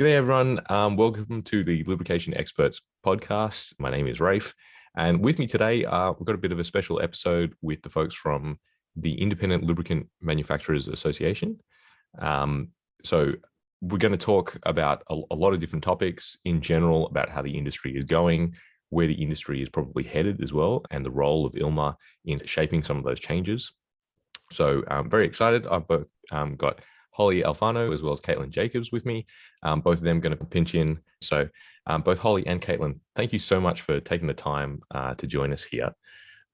G'day, everyone. Welcome to the Lubrication Experts podcast. My name is Rafe, and with me today, we've got a bit of a special episode with the folks from the Independent Lubricant Manufacturers Association. So we're going to talk about a lot of different topics in general about how the industry is going, where the industry is probably headed as well, and the role of ILMA in shaping some of those changes. So I'm very excited. I've both got Holly Alfano as well as Caitlin Jacobs with me. Both of them going to pinch in. So both Holly and Caitlin, thank you so much for taking the time to join us here.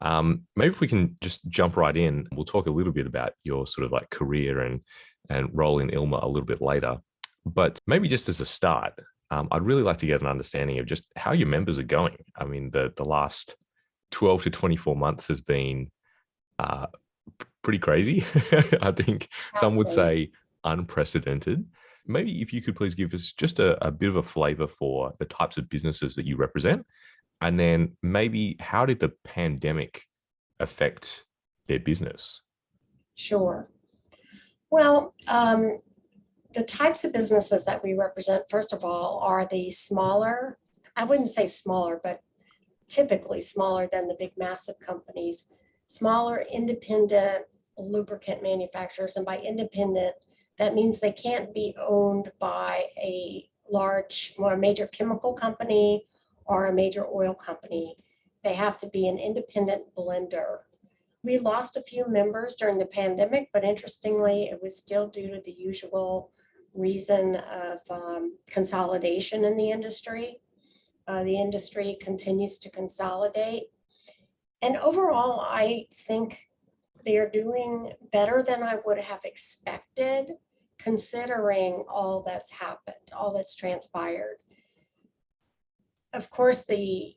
Maybe if we can just jump right in, we'll talk a little bit about your sort of like career and role in ILMA a little bit later. But maybe just as a start, I'd really like to get an understanding of just how your members are going. I mean, the last 12 to 24 months has been pretty crazy. I think some would say unprecedented. Maybe if you could please give us just a bit of a flavor for the types of businesses that you represent, and then maybe how did the pandemic affect their business? Sure. Well, the types of businesses that we represent, first of all, are the smaller, I wouldn't say smaller, but typically smaller than the big massive companies, smaller independent lubricant manufacturers. And by independent, that means they can't be owned by a large or a major chemical company or a major oil company. They have to be an independent blender. We lost a few members during the pandemic, but interestingly, it was still due to the usual reason of consolidation in the industry. The industry continues to consolidate. And overall, I think they are doing better than I would have expected, considering all that's happened, all that's transpired. Of course, the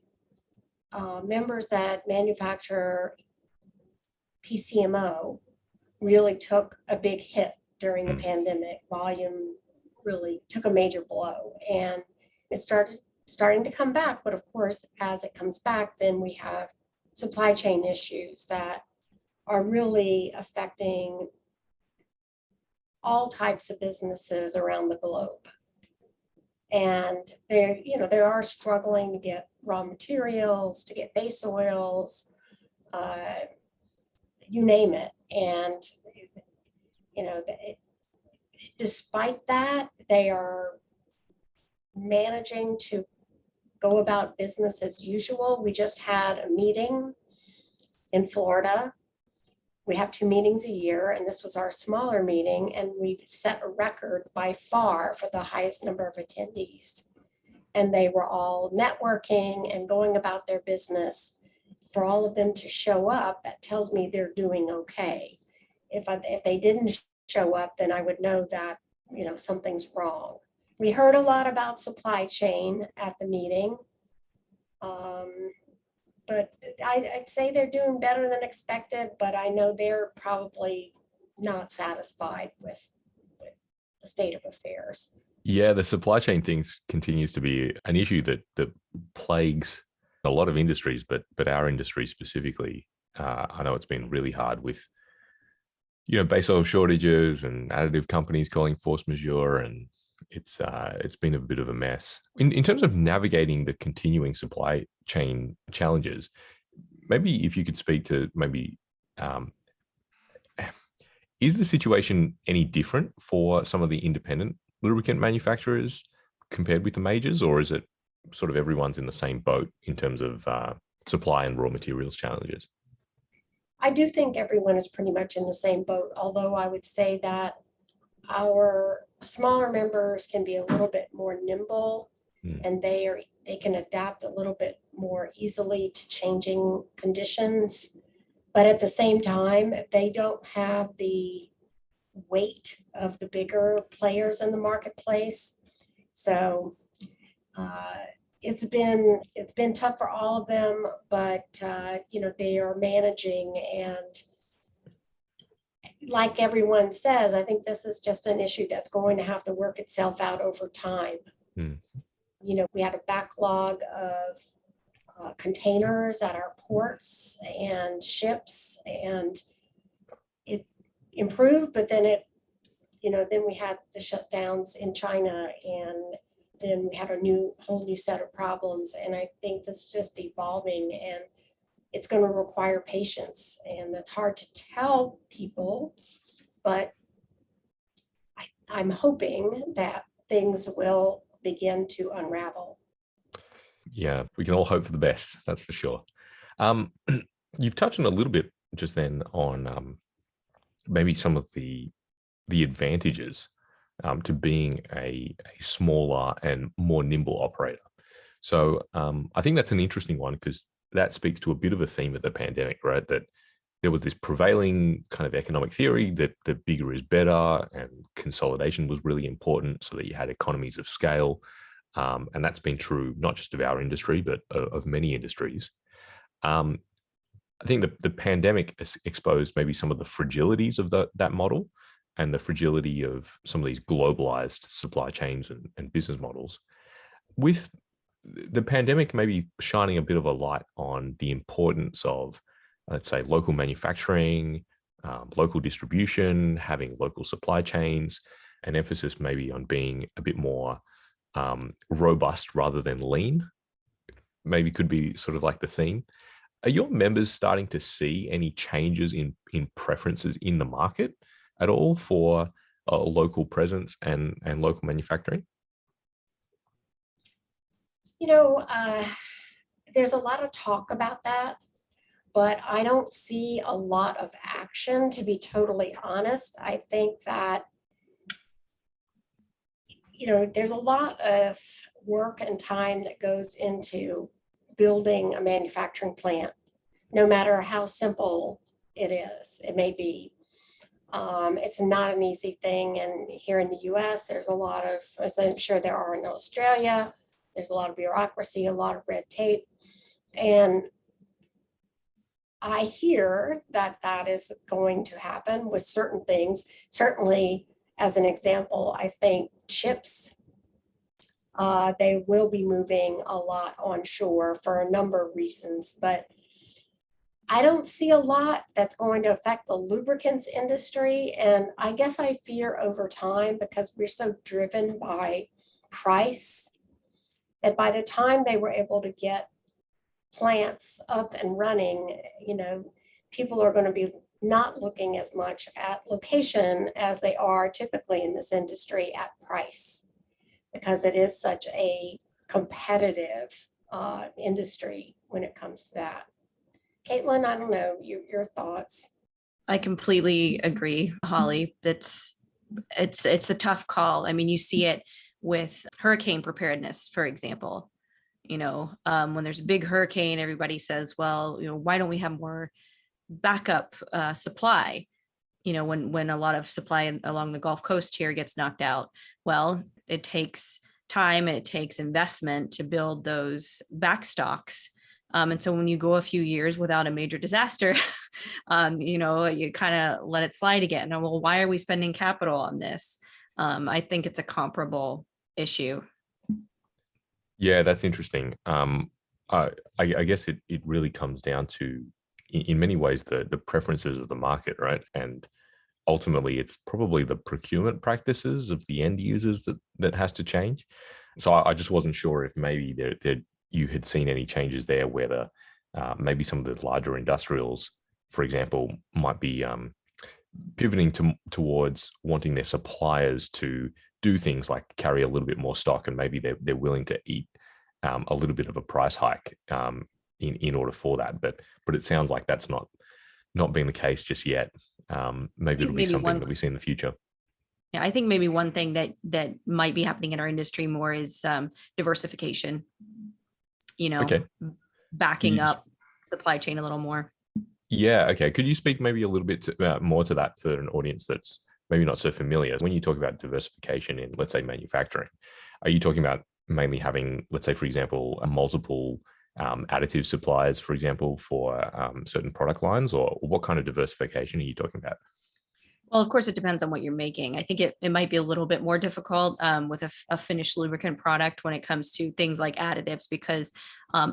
members that manufacture PCMO really took a big hit during the pandemic. Volume really took a major blow, and it starting to come back. But of course, as it comes back, then we have supply chain issues that are really affecting all types of businesses around the globe. And they are struggling to get raw materials, to get base oils, you name it. And, despite that, they are managing to go about business as usual. We just had a meeting in Florida. We have 2 meetings a year, and this was our smaller meeting, and we set a record by far for the highest number of attendees. And they were all networking and going about their business. For all of them to show up, that tells me they're doing okay. If they didn't show up, then I would know that, something's wrong. We heard a lot about supply chain at the meeting. But I'd say they're doing better than expected, but I know they're probably not satisfied with the state of affairs. Yeah, the supply chain things continues to be an issue that plagues a lot of industries, but our industry specifically. I know it's been really hard with, base oil shortages and additive companies calling force majeure, and it's been a bit of a mess. In terms of navigating the continuing supply chain challenges, maybe if you could speak to is the situation any different for some of the independent lubricant manufacturers compared with the majors, or is it sort of everyone's in the same boat in terms of supply and raw materials challenges? I do think everyone is pretty much in the same boat, although I would say that our smaller members can be a little bit more nimble, and they can adapt a little bit more easily to changing conditions. But at the same time, they don't have the weight of the bigger players in the marketplace. So it's been tough for all of them, but they are managing. And like everyone says, I think this is just an issue that's going to have to work itself out over time. We had a backlog of containers at our ports and ships, and it improved, but then it then we had the shutdowns in China, and then we had a whole new set of problems. And I think this is just evolving, and it's going to require patience. And it's hard to tell people, but I'm hoping that things will begin to unravel. Yeah, we can all hope for the best. That's for sure. You've touched on a little bit just then on maybe some of the advantages to being a smaller and more nimble operator. So I think that's an interesting one, because that speaks to a bit of a theme of the pandemic, right? That there was this prevailing kind of economic theory that bigger is better, and consolidation was really important so that you had economies of scale. And that's been true not just of our industry, but of many industries. I think the pandemic has exposed maybe some of the fragilities of that model, and the fragility of some of these globalized supply chains and business models. With the pandemic maybe shining a bit of a light on the importance of, let's say, local manufacturing, local distribution, having local supply chains, an emphasis maybe on being a bit more robust rather than lean, maybe could be sort of like the theme. Are your members starting to see any changes in preferences in the market at all for a local presence and local manufacturing? There's a lot of talk about that, but I don't see a lot of action, to be totally honest. I think that, there's a lot of work and time that goes into building a manufacturing plant, no matter how simple it is. It may be. It's not an easy thing. And here in the US, there's a lot of, as I'm sure there are in Australia, there's a lot of bureaucracy, a lot of red tape. And I hear that that is going to happen with certain things. Certainly, as an example, I think chips, they will be moving a lot onshore for a number of reasons, but I don't see a lot that's going to affect the lubricants industry. And I guess I fear over time, because we're so driven by price, that by the time they were able to get plants up and running, people are going to be not looking as much at location as they are typically in this industry at price, because it is such a competitive industry when it comes to that. Caitlin, I don't know, your thoughts. I completely agree, Holly. It's a tough call. I mean, you see it with hurricane preparedness, for example. When there's a big hurricane, everybody says, well, why don't we have more backup supply? When a lot of supply along the Gulf Coast here gets knocked out, well, it takes time and it takes investment to build those backstocks. And so when you go a few years without a major disaster, you kind of let it slide again. And, well, why are we spending capital on this? I think it's a comparable issue. Yeah, that's interesting. I guess it really comes down to, in many ways, the preferences of the market, right? And ultimately, it's probably the procurement practices of the end users that has to change. So I just wasn't sure if maybe you had seen any changes there, where maybe some of the larger industrials, for example, might be pivoting towards wanting their suppliers to do things like carry a little bit more stock, and maybe they're willing to eat a little bit of a price hike in order for that. But it sounds like that's not been the case just yet. Maybe it'll be something that we see in the future. Yeah, I think maybe one thing that might be happening in our industry more is diversification. Okay. Backing up supply chain a little more. Yeah. Okay. Could you speak maybe a little bit more to that for an audience that's maybe not so familiar? When you talk about diversification in, let's say, manufacturing, are you talking about mainly having, let's say, for example, multiple additive suppliers, for example, for certain product lines, or what kind of diversification are you talking about? Well, of course, it depends on what you're making. I think it might be a little bit more difficult with a finished lubricant product when it comes to things like additives, because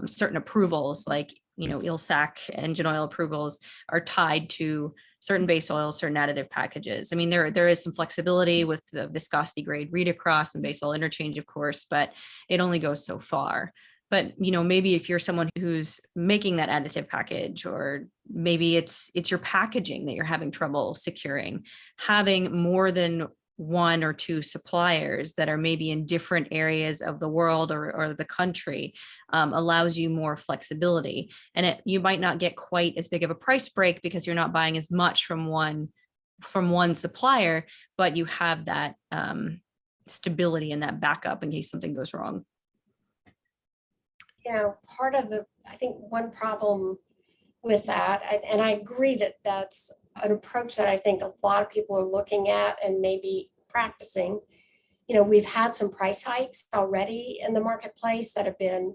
certain approvals, like ILSAC engine oil approvals are tied to certain base oils, certain additive packages. I mean, there is some flexibility with the viscosity grade read across and base oil interchange, of course, but it only goes so far. But maybe if you're someone who's making that additive package, or maybe it's your packaging that you're having trouble securing, having more than one or two suppliers that are maybe in different areas of the world or the country allows you more flexibility. And you might not get quite as big of a price break because you're not buying as much from one supplier, but you have that stability and that backup in case something goes wrong. I think one problem with that, and I agree that that's an approach that I think a lot of people are looking at and maybe practicing. We've had some price hikes already in the marketplace that have been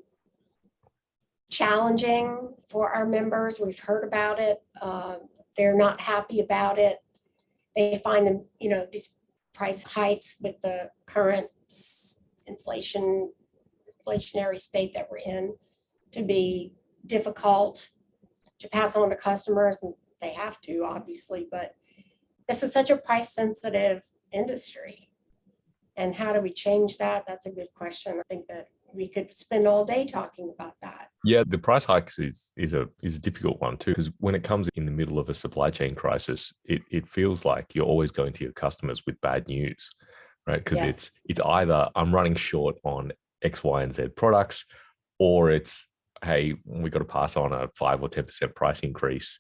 challenging for our members. We've heard about it. They're not happy about it. They find them, these price hikes with the current inflationary state that we're in, to be difficult to pass on to customers, and they have to, obviously, but this is such a price sensitive industry. And how do we change that? That's a good question. I think that we could spend all day talking about that. Yeah, the price hikes is a difficult one too, because when it comes in the middle of a supply chain crisis, it feels like you're always going to your customers with bad news, right? Because Yes. it's either I'm running short on X, Y, and Z products, or it's, hey, we got to pass on a 5 or 10% price increase,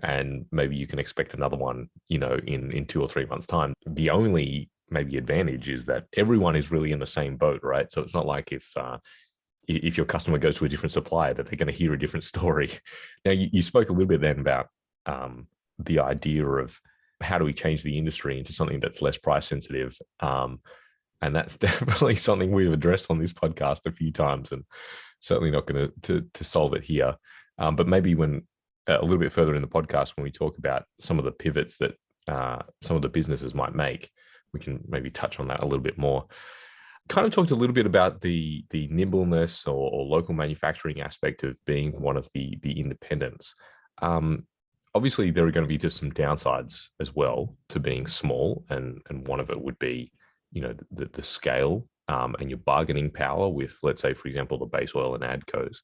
and maybe you can expect another one, in 2 or 3 months' time. The only maybe advantage is that everyone is really in the same boat, right? So it's not like if your customer goes to a different supplier that they're going to hear a different story. Now, you spoke a little bit then about the idea of how do we change the industry into something that's less price sensitive. And that's definitely something we've addressed on this podcast a few times, and certainly not going to solve it here. But maybe when a little bit further in the podcast, when we talk about some of the pivots that some of the businesses might make, we can maybe touch on that a little bit more. Kind of talked a little bit about the nimbleness or local manufacturing aspect of being one of the independents. Obviously, there are going to be just some downsides as well to being small, and one of it would be, the scale and your bargaining power with, let's say, for example, the base oil and adcos.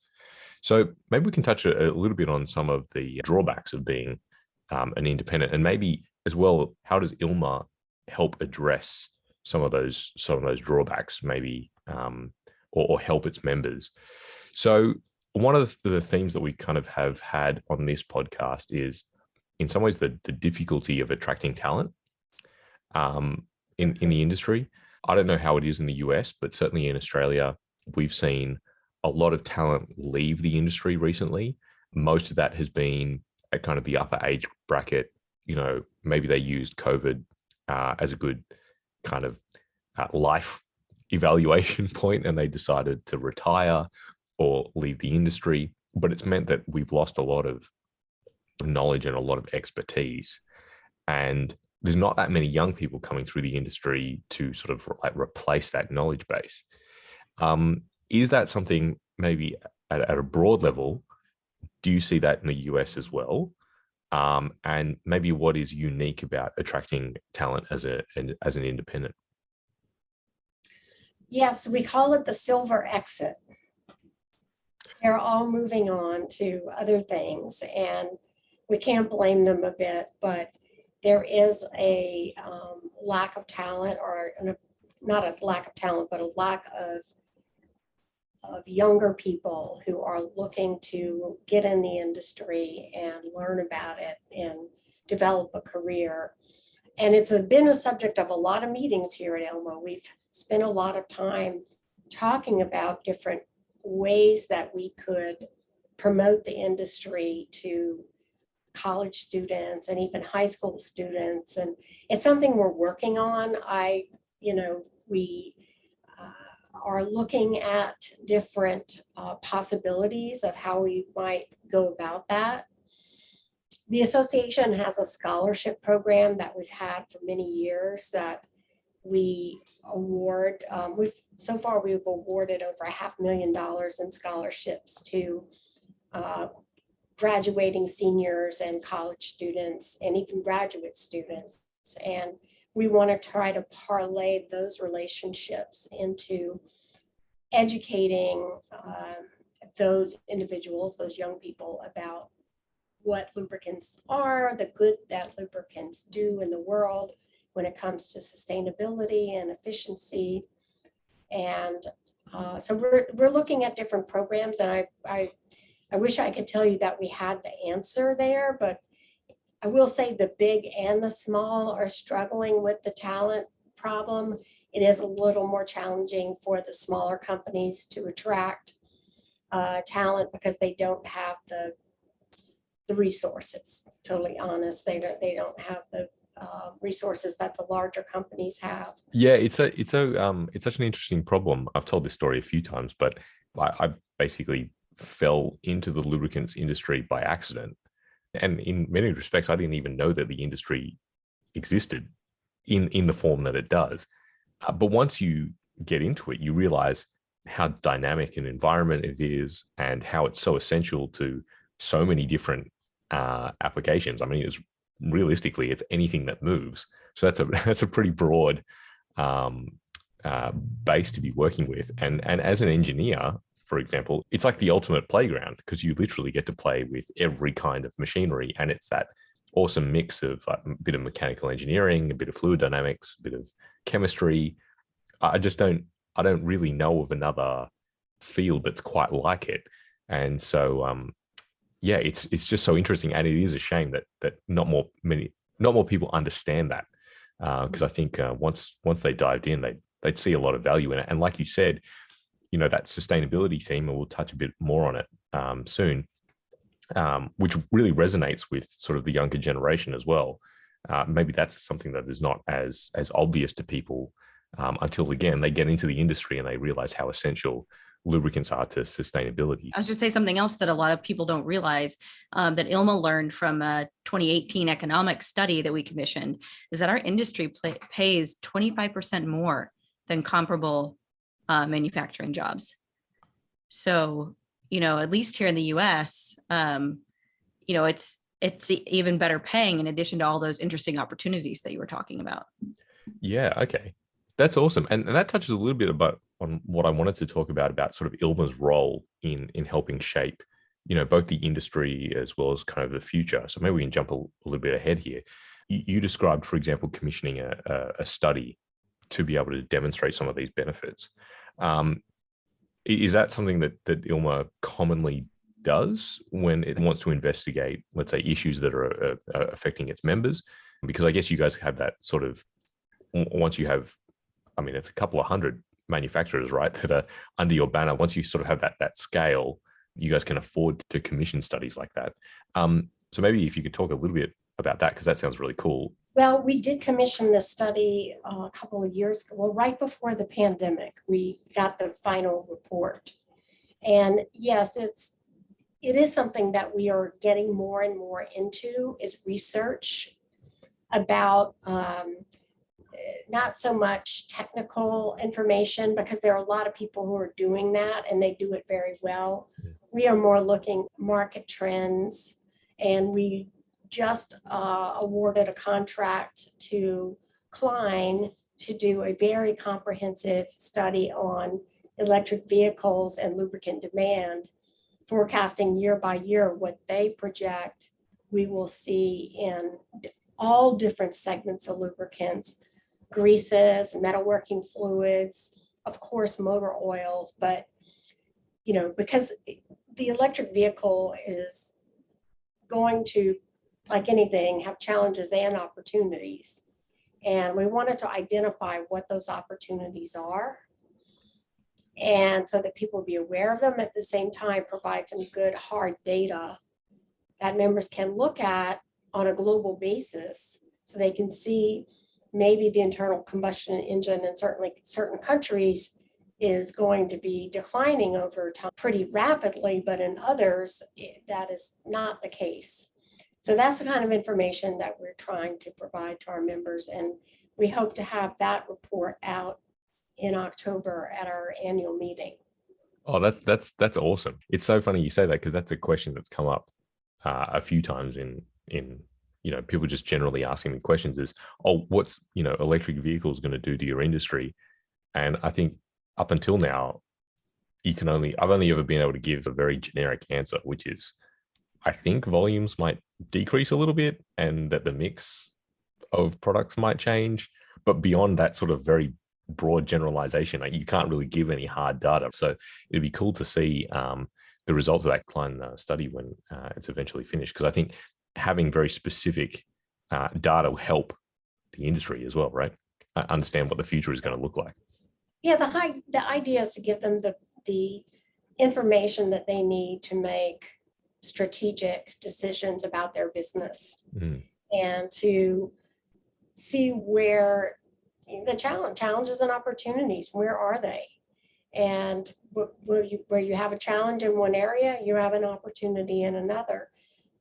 So maybe we can touch a little bit on some of the drawbacks of being an independent, and maybe as well, how does ILMA help address some of those drawbacks, maybe, or help its members. So one of the themes that we kind of have had on this podcast is, in some ways, the difficulty of attracting talent in the industry. I don't know how it is in the US, but certainly in Australia, we've seen a lot of talent leave the industry recently. Most of that has been at kind of the upper age bracket. Maybe they used COVID as a good kind of life evaluation point, and they decided to retire or leave the industry. But it's meant that we've lost a lot of knowledge and a lot of expertise. And there's not that many young people coming through the industry to sort of like replace that knowledge base. Is that something maybe at a broad level? Do you see that in the US as well? And maybe what is unique about attracting talent as an independent? Yes, we call it the silver exit. They're all moving on to other things, and we can't blame them a bit, but there is a lack of talent, or not a lack of talent, but a lack of younger people who are looking to get in the industry and learn about it and develop a career. And it's been a subject of a lot of meetings here at ILMA. We've spent a lot of time talking about different ways that we could promote the industry to college students and even high school students. And it's something we're working on. We are looking at different possibilities of how we might go about that. The association has a scholarship program that we've had for many years that we award. So far we've awarded over $500,000 in scholarships to graduating seniors and college students and even graduate students. And we want to try to parlay those relationships into educating those individuals, those young people, about what lubricants are, the good that lubricants do in the world when it comes to sustainability and efficiency. And so we're looking at different programs, and I wish I could tell you that we had the answer there, but I will say the big and the small are struggling with the talent problem. It is a little more challenging for the smaller companies to attract talent because they don't have the resources. Totally honest, they don't have the resources that the larger companies have. Yeah, it's such an interesting problem. I've told this story a few times, but I basically fell into the lubricants industry by accident. And in many respects, I didn't even know that the industry existed in the form that it does. But once you get into it, you realize how dynamic an environment it is and how it's so essential to so many different applications. I mean, realistically, it's anything that moves. So that's a pretty broad base to be working with. And as an engineer, for example, it's like the ultimate playground because you literally get to play with every kind of machinery, and it's that awesome mix of like a bit of mechanical engineering, a bit of fluid dynamics, a bit of chemistry. I don't really know of another field that's quite like it. And so yeah, it's just so interesting, and it is a shame that not more people understand that, because I think once they dived in, they'd see a lot of value in it. And like you said, that sustainability theme, and we'll touch a bit more on it soon, which really resonates with sort of the younger generation as well. Maybe that's something that is not as obvious to people until, again, they get into the industry and they realize how essential lubricants are to sustainability. I was just say something else that a lot of people don't realize that ILMA learned from a 2018 economic study that we commissioned is that our industry pays 25% more than comparable manufacturing jobs. So, at least here in the US, it's even better paying in addition to all those interesting opportunities that you were talking about. Yeah, okay. That's awesome. And that touches a little bit on what I wanted to talk about sort of ILMA's role in helping shape, both the industry as well as kind of the future. So maybe we can jump a little bit ahead here. You described, for example, commissioning a study to be able to demonstrate some of these benefits. Is that something that ILMA commonly does when it wants to investigate, let's say, issues that are affecting its members? Because I guess you guys have that sort of, once you have, I mean, it's a couple of hundred manufacturers, right, that are under your banner. Once you sort of have that scale, you guys can afford to commission studies like that. So maybe if you could talk a little bit about that, because that sounds really cool. Well, we did commission this study a couple of years ago. Well, right before the pandemic, we got the final report. And yes, it is something that we are getting more and more into, is research about not so much technical information, because there are a lot of people who are doing that and they do it very well. We are more looking market trends, and we just awarded a contract to Klein to do a very comprehensive study on electric vehicles and lubricant demand, forecasting year by year what they project we will see in all different segments of lubricants, greases, metalworking fluids, of course, motor oils. But, because the electric vehicle is going to, like anything, have challenges and opportunities. And we wanted to identify what those opportunities are, and so that people be aware of them, at the same time provide some good hard data that members can look at on a global basis, so they can see maybe the internal combustion engine in certainly certain countries is going to be declining over time pretty rapidly, but in others that is not the case. So that's the kind of information that we're trying to provide to our members, and we hope to have that report out in October at our annual meeting. Oh, that's awesome. It's so funny you say that, because that's a question that's come up a few times in people just generally asking me questions is, oh, what's electric vehicles going to do to your industry? And I think up until now, I've only ever been able to give a very generic answer, which is I think volumes might decrease a little bit and that the mix of products might change. But beyond that sort of very broad generalization, you can't really give any hard data. So it'd be cool to see the results of that Klein study when it's eventually finished, because I think having very specific data will help the industry as well, right? Understand what the future is going to look like. Yeah, the idea is to give them the information that they need to make strategic decisions about their business and to see where the challenges and opportunities, where are they? And where you have a challenge in one area, you have an opportunity in another.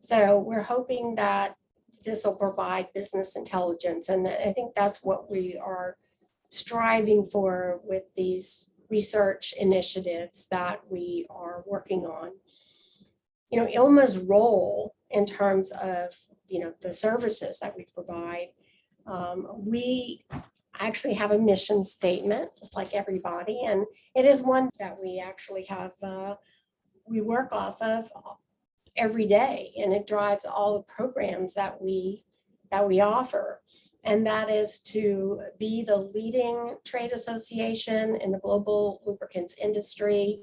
So we're hoping that this will provide business intelligence. And I think that's what we are striving for with these research initiatives that we are working on. ILMA's role in terms of, the services that we provide, we actually have a mission statement, just like everybody. And it is one that we actually have, we work off of every day, and it drives all the programs that we offer. And that is to be the leading trade association in the global lubricants industry,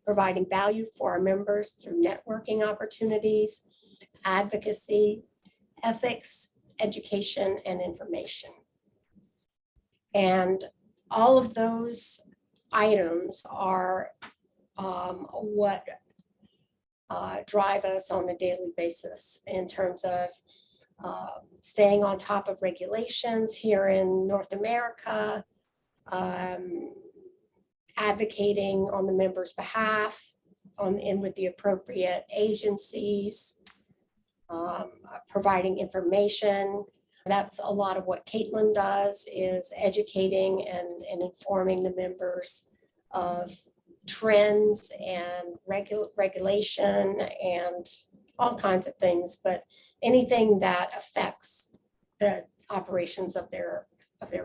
providing value for our members through networking opportunities, advocacy, ethics, education, and information. And all of those items are what drive us on a daily basis in terms of staying on top of regulations here in North America, advocating on the members' behalf and with the appropriate agencies, providing information. That's a lot of what Caitlin does, is educating and informing the members of trends and regulation and all kinds of things, but anything that affects the operations of their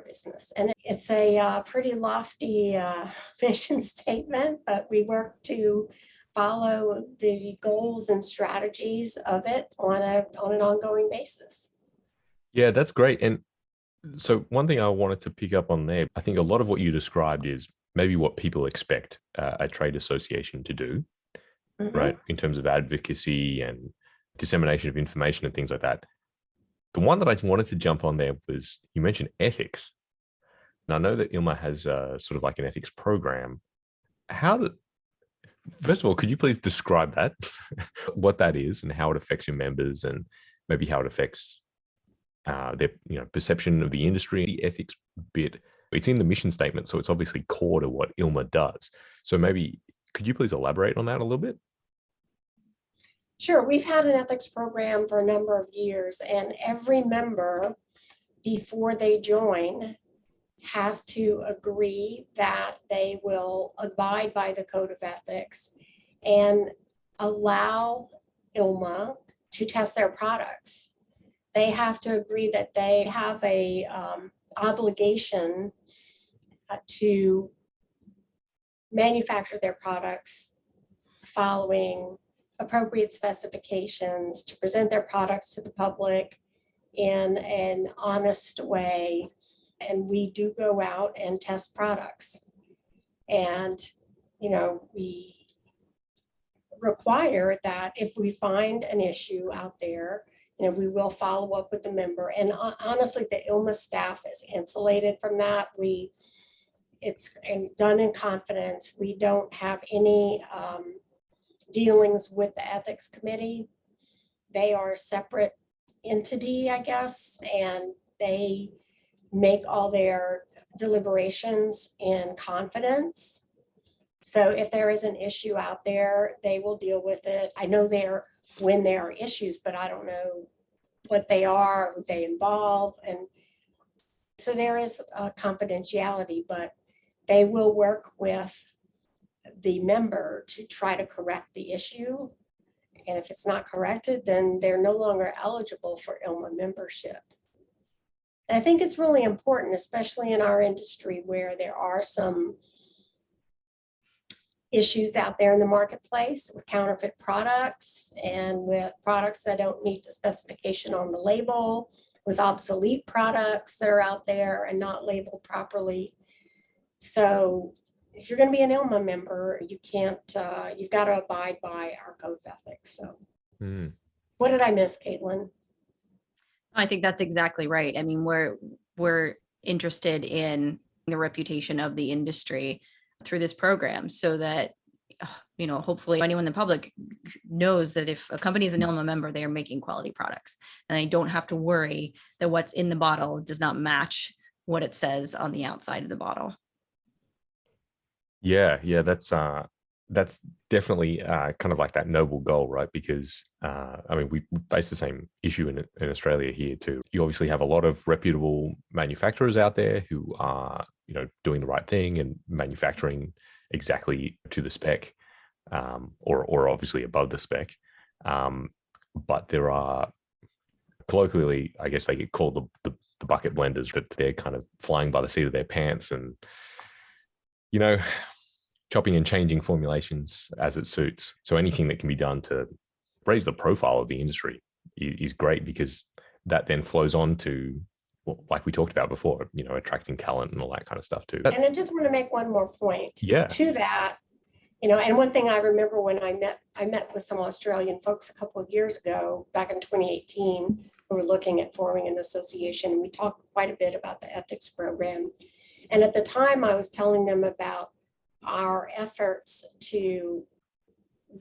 business. And it's a pretty lofty vision statement, but we work to follow the goals and strategies of it on an ongoing basis. Yeah, that's great. And so one thing I wanted to pick up on there, I think a lot of what you described is maybe what people expect a trade association to do, right? In terms of advocacy and dissemination of information and things like that. The one that I wanted to jump on there was, you mentioned ethics. And I know that ILMA has sort of like an ethics program. First of all, could you please describe that, what that is and how it affects your members and maybe how it affects their perception of the industry? The ethics bit, it's in the mission statement, so it's obviously core to what ILMA does. So maybe could you please elaborate on that a little bit? Sure. We've had an ethics program for a number of years, and every member, before they join, has to agree that they will abide by the code of ethics and allow ILMA to test their products. They have to agree that they have a obligation to manufacture their products following appropriate specifications, to present their products to the public in an honest way. And we do go out and test products. And, we require that if we find an issue out there, we will follow up with the member. And honestly, the ILMA staff is insulated from that. It's done in confidence. We don't have any dealings with the ethics committee. They are a separate entity, I guess, and they make all their deliberations in confidence. So if there is an issue out there, they will deal with it. I know when there are issues, but I don't know what they are, who they involve. And so there is a confidentiality, but they will work with the member to try to correct the issue And if it's not corrected, then they're no longer eligible for ILMA membership. And I think it's really important, especially in our industry where there are some issues out there in the marketplace with counterfeit products and with products that don't meet the specification on the label, with obsolete products that are out there and not labeled properly. So if you're going to be an ILMA member, you can't, you've got to abide by our code of ethics. So What did I miss, Caitlin? I think that's exactly right. I mean, we're interested in the reputation of the industry through this program so that, hopefully anyone in the public knows that if a company is an ILMA member, they are making quality products and they don't have to worry that what's in the bottle does not match what it says on the outside of the bottle. Yeah, that's definitely kind of like that noble goal, right? Because we face the same issue in Australia here too. You obviously have a lot of reputable manufacturers out there who are, doing the right thing and manufacturing exactly to the spec, or obviously above the spec. But there are, colloquially, I guess they get called the bucket blenders, that they're kind of flying by the seat of their pants and, chopping and changing formulations as it suits. So anything that can be done to raise the profile of the industry is great, because that then flows on to, well, like we talked about before, attracting talent and all that kind of stuff too. And I just want to make one more point to that. And one thing I remember when I met with some Australian folks a couple of years ago, back in 2018, we were looking at forming an association, and we talked quite a bit about the ethics program. And at the time I was telling them about our efforts to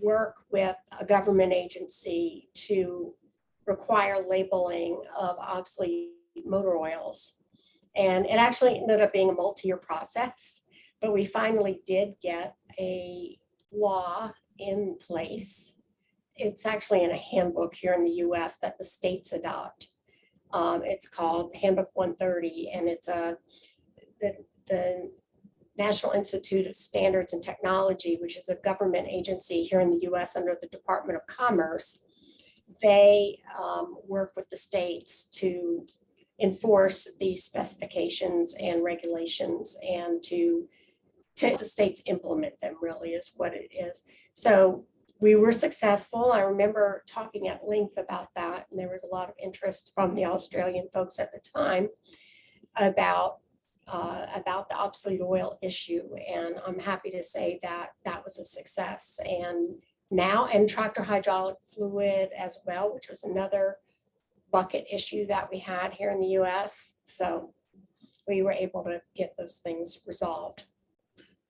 work with a government agency to require labeling of obsolete motor oils. And it actually ended up being a multi-year process, but we finally did get a law in place. It's actually in a handbook here in the US that the states adopt. It's called Handbook 130, and it's the National Institute of Standards and Technology, which is a government agency here in the US under the Department of Commerce. They work with the states to enforce these specifications and regulations, and to the states implement them, really is what it is. So we were successful. I remember talking at length about that, and there was a lot of interest from the Australian folks at the time about the obsolete oil issue. And I'm happy to say that that was a success. And tractor hydraulic fluid as well, which was another bucket issue that we had here in the US. So we were able to get those things resolved.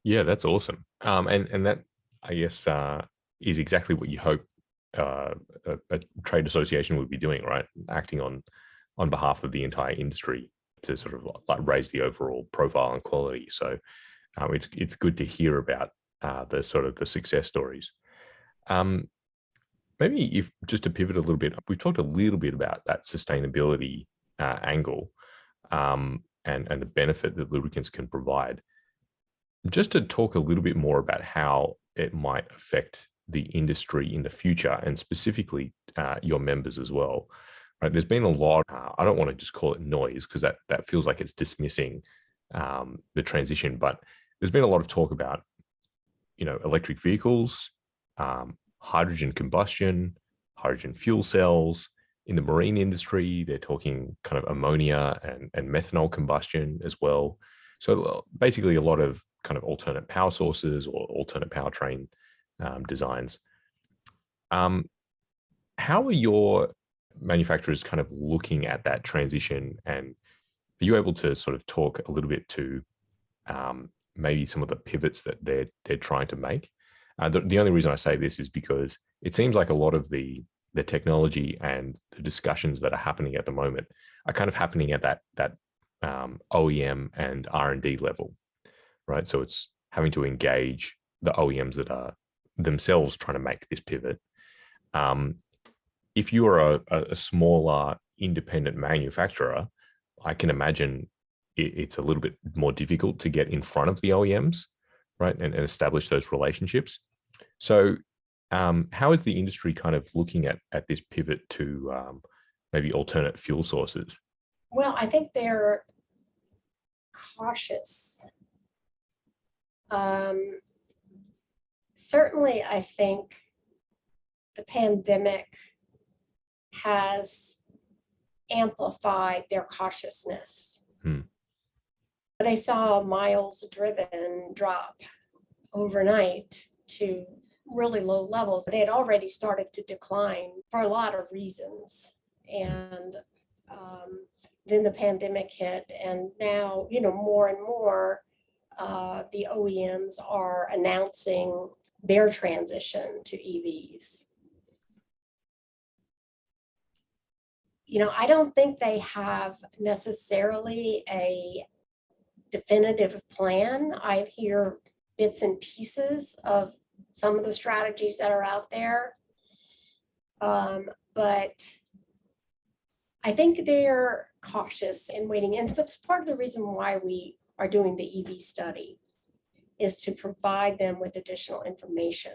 Yeah, that's awesome. And that, I guess, is exactly what you hope a trade association would be doing, right? Acting on behalf of the entire industry to sort of like raise the overall profile and quality. So it's good to hear about the sort of the success stories. Maybe if just to pivot a little bit, we've talked a little bit about that sustainability angle and the benefit that lubricants can provide. Just to talk a little bit more about how it might affect the industry in the future, and specifically your members as well. Right? There's been a lot, I don't want to just call it noise, because that feels like it's dismissing the transition, but there's been a lot of talk about, electric vehicles, hydrogen combustion, hydrogen fuel cells. In the marine industry, they're talking kind of ammonia and methanol combustion as well. So basically a lot of kind of alternate power sources or alternate powertrain designs. How are your manufacturers kind of looking at that transition, and are you able to sort of talk a little bit to maybe some of the pivots that they're trying to make? The only reason I say this is because it seems like a lot of the technology and the discussions that are happening at the moment are kind of happening at that OEM and R&D level, right? So it's having to engage the OEMs that are themselves trying to make this pivot. If you are a smaller independent manufacturer, I can imagine it's a little bit more difficult to get in front of the OEMs, right, and establish those relationships. So How is the industry kind of looking at this pivot to maybe alternate fuel sources? Well, I think they're cautious. Certainly, I think the pandemic has amplified their cautiousness. They saw miles driven drop overnight to really low levels. They had already started to decline for a lot of reasons. And then the pandemic hit, and now, more and more the OEMs are announcing their transition to EVs. I don't think they have necessarily a definitive plan. I hear bits and pieces of some of the strategies that are out there. But I think they're cautious and waiting. And that's part of the reason why we are doing the EV study, is to provide them with additional information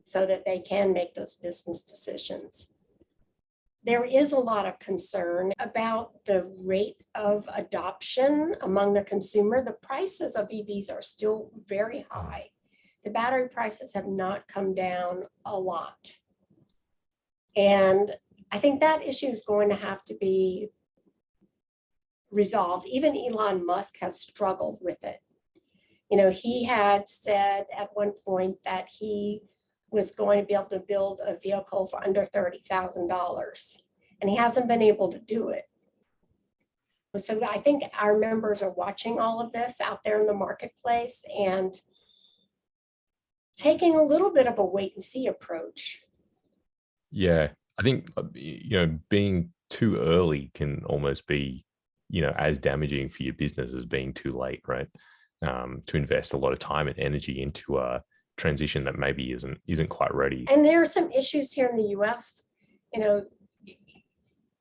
so that they can make those business decisions. There is a lot of concern about the rate of adoption among the consumer. The prices of EVs are still very high. The battery prices have not come down a lot. And I think that issue is going to have to be resolved. Even Elon Musk has struggled with it. He had said at one point that he was going to be able to build a vehicle for under $30,000, and he hasn't been able to do it. So I think our members are watching all of this out there in the marketplace and taking a little bit of a wait and see approach. Yeah, I think, being too early can almost be, as damaging for your business as being too late, right? To invest a lot of time and energy into a transition that maybe isn't quite ready. And there are some issues here in the US. The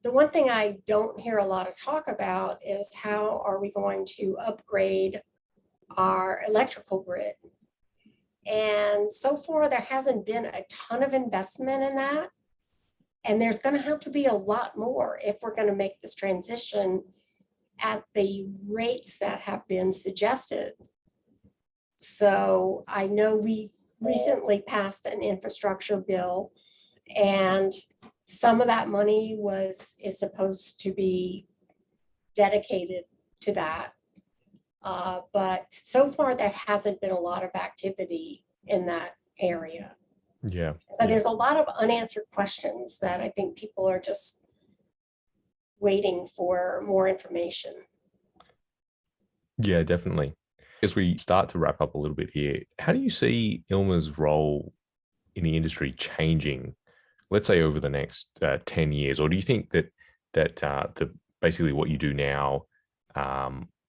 one thing I don't hear a lot of talk about is how are we going to upgrade our electrical grid? And so far, there hasn't been a ton of investment in that. And there's going to have to be a lot more if we're going to make this transition at the rates that have been suggested. So I know we recently passed an infrastructure bill, and some of that money is supposed to be dedicated to that. But so far, there hasn't been a lot of activity in that area. Yeah. So there's a lot of unanswered questions that I think people are just waiting for more information. Yeah, definitely. As we start to wrap up a little bit here, how do you see ILMA's role in the industry changing, let's say over the next 10 years? Or do you think that basically what you do now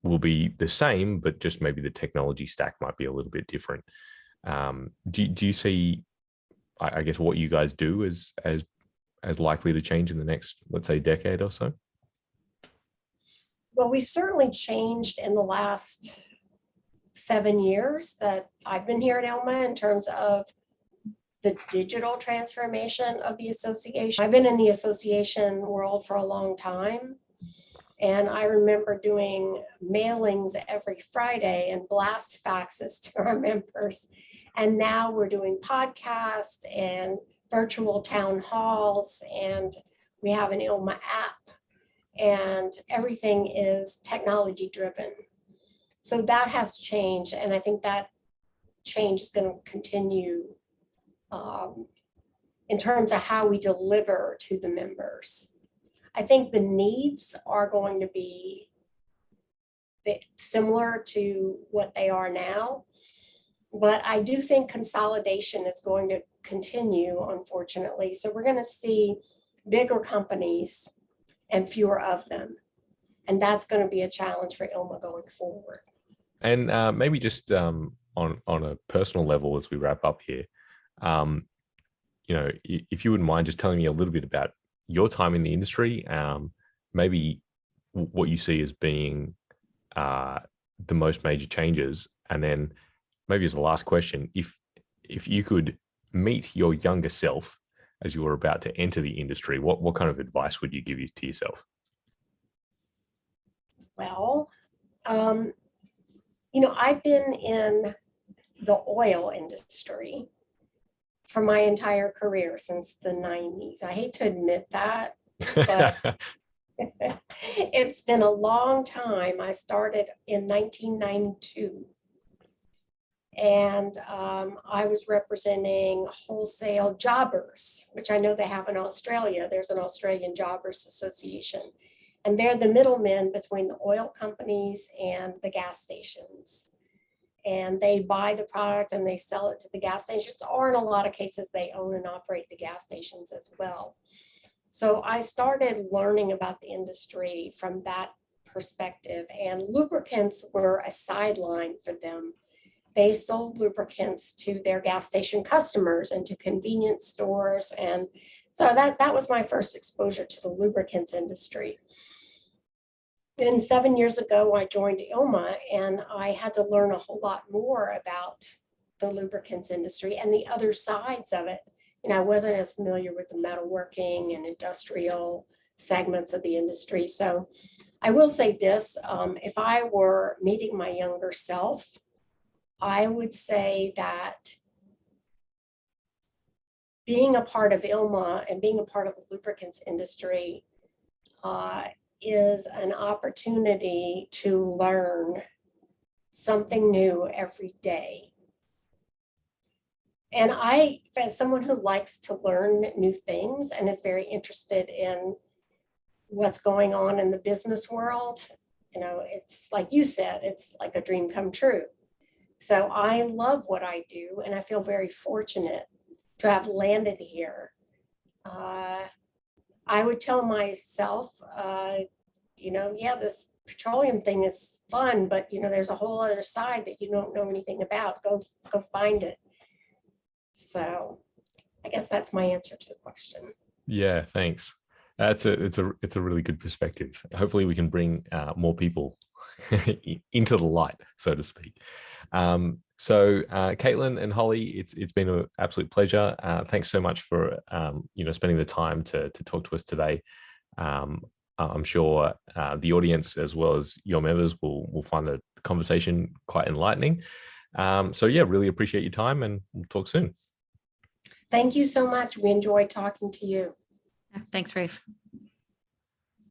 will be the same, but just maybe the technology stack might be a little bit different? Do you see, I guess, what you guys do as likely to change in the next, let's say, decade or so? Well, we've certainly changed in the last 7 years that I've been here at ILMA in terms of the digital transformation of the association. I've been in the association world for a long time, and I remember doing mailings every Friday and blast faxes to our members. And now we're doing podcasts and virtual town halls, and we have an ILMA app, and everything is technology driven. So that has changed, and I think that change is going to continue in terms of how we deliver to the members. I think the needs are going to be similar to what they are now, but I do think consolidation is going to continue, unfortunately. So we're going to see bigger companies and fewer of them. And that's going to be a challenge for ILMA going forward. And maybe just on a personal level, as we wrap up here, if you wouldn't mind just telling me a little bit about your time in the industry, maybe what you see as being the most major changes, and then maybe as the last question, if you could meet your younger self as you were about to enter the industry, what kind of advice would you give to yourself? Well, I've been in the oil industry for my entire career since the 90s. I hate to admit that, but it's been a long time. I started in 1992. And I was representing wholesale jobbers, which I know they have in Australia. There's an Australian Jobbers Association. And they're the middlemen between the oil companies and the gas stations. And they buy the product and they sell it to the gas stations, or in a lot of cases, they own and operate the gas stations as well. So I started learning about the industry from that perspective, and lubricants were a sideline for them. They sold lubricants to their gas station customers and to convenience stores. And so that was my first exposure to the lubricants industry. Then 7 years ago, I joined ILMA, and I had to learn a whole lot more about the lubricants industry and the other sides of it. I wasn't as familiar with the metalworking and industrial segments of the industry. So I will say this, if I were meeting my younger self, I would say that being a part of ILMA and being a part of the lubricants industry is an opportunity to learn something new every day. And I, as someone who likes to learn new things and is very interested in what's going on in the business world, it's like you said, it's like a dream come true. So I love what I do, and I feel very fortunate to have landed here. I would tell myself, this petroleum thing is fun, but there's a whole other side that you don't know anything about. Go find it. So I guess that's my answer to the question. Yeah, thanks. It's a really good perspective. Hopefully we can bring more people into the light, so to speak. So Caitlin and Holly, it's been an absolute pleasure. Thanks so much for spending the time to talk to us today. I'm sure the audience as well as your members will find the conversation quite enlightening. So yeah, really appreciate your time, and we'll talk soon. Thank you so much. We enjoyed talking to you. Thanks, Rafe.